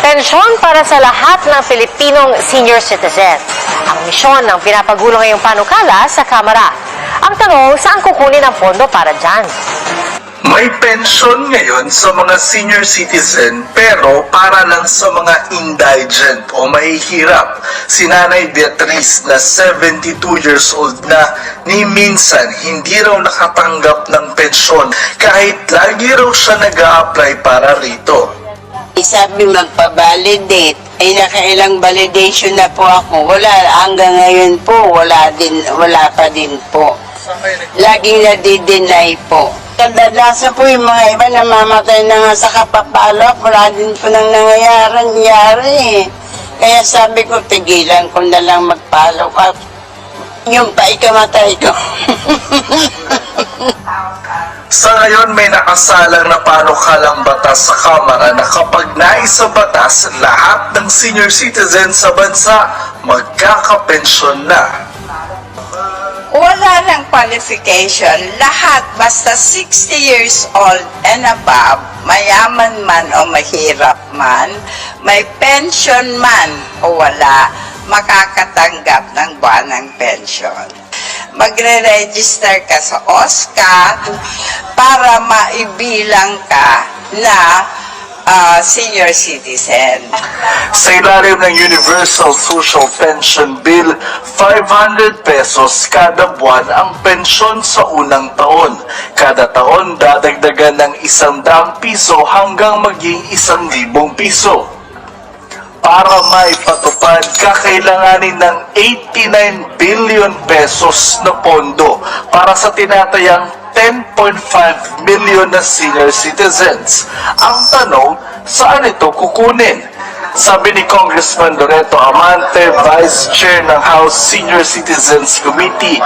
Pensyon para sa lahat ng Filipinong senior citizen. Ang misyon ng pinapagulo ngayong panukala sa Kamara. Ang tanong, saan kukunin ang pondo para dyan? May pensyon ngayon sa mga senior citizen pero para lang sa mga indigent o mahihirap. Si Nanay Beatriz na 72 years old na ni minsan hindi raw nakatanggap ng pensyon kahit lagi raw siya nag-a-apply para rito. Sabi magpa-validate, ay nakailang validation na po ako. Wala, hanggang ngayon po, wala pa din po. Laging nadi-deny po. Kadalasan po yung mga iba namamatay na nga sa kapapalok, wala din po nang nangyayari eh. Kaya sabi ko, tigilan ko na lang magpalok up. Yung pa ikamatay ko. Sa ngayon may nakasalang na panukalang batas sa Kamara na kapag naisa batas, lahat ng senior citizen sa bansa magkakapensyon na. Wala ng qualification. Lahat, basta 60 years old and above, mayaman man o mahirap man, may pension man o wala, makakatanggap ng buwanang pension. Magre-register ka sa OSCA para maibilang ka na senior citizen. Sa ilalim ng Universal Social Pension Bill, 500 pesos kada buwan ang pensyon sa unang taon. Kada taon, dadagdagan ng 100 piso hanggang maging 1,000 piso. Para maipatupad, kakailanganin ng 89 billion pesos na pondo para sa tinatayang 10.5 million na senior citizens. Ang tanong, saan ito kukunin? Sabi ni Congressman Loreto Amante, Vice Chair ng House Senior Citizens Committee,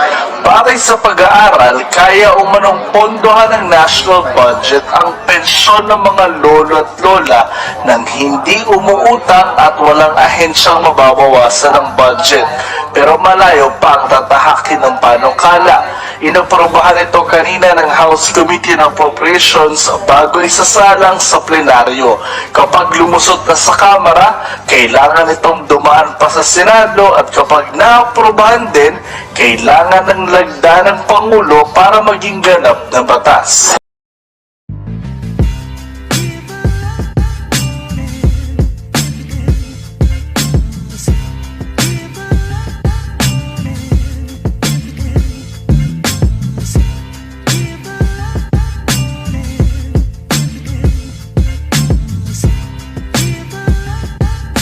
batay sa pag-aaral, kaya umanong pondohan ng national budget ang pensyon ng mga lolo at lola nang hindi umuutang at walang ahensyang mababawasan ng budget. Pero malayo pa ang tatahakin ng panukala. Inaprobahan ito kanina ng House Committee on Appropriations bago isasalang sa plenaryo. Kapag lumusot na sa Kamara, kailangan itong dumaan pa sa Senado at kapag naaprobahan din, kailangan ng lagda ng Pangulo para maging ganap na batas.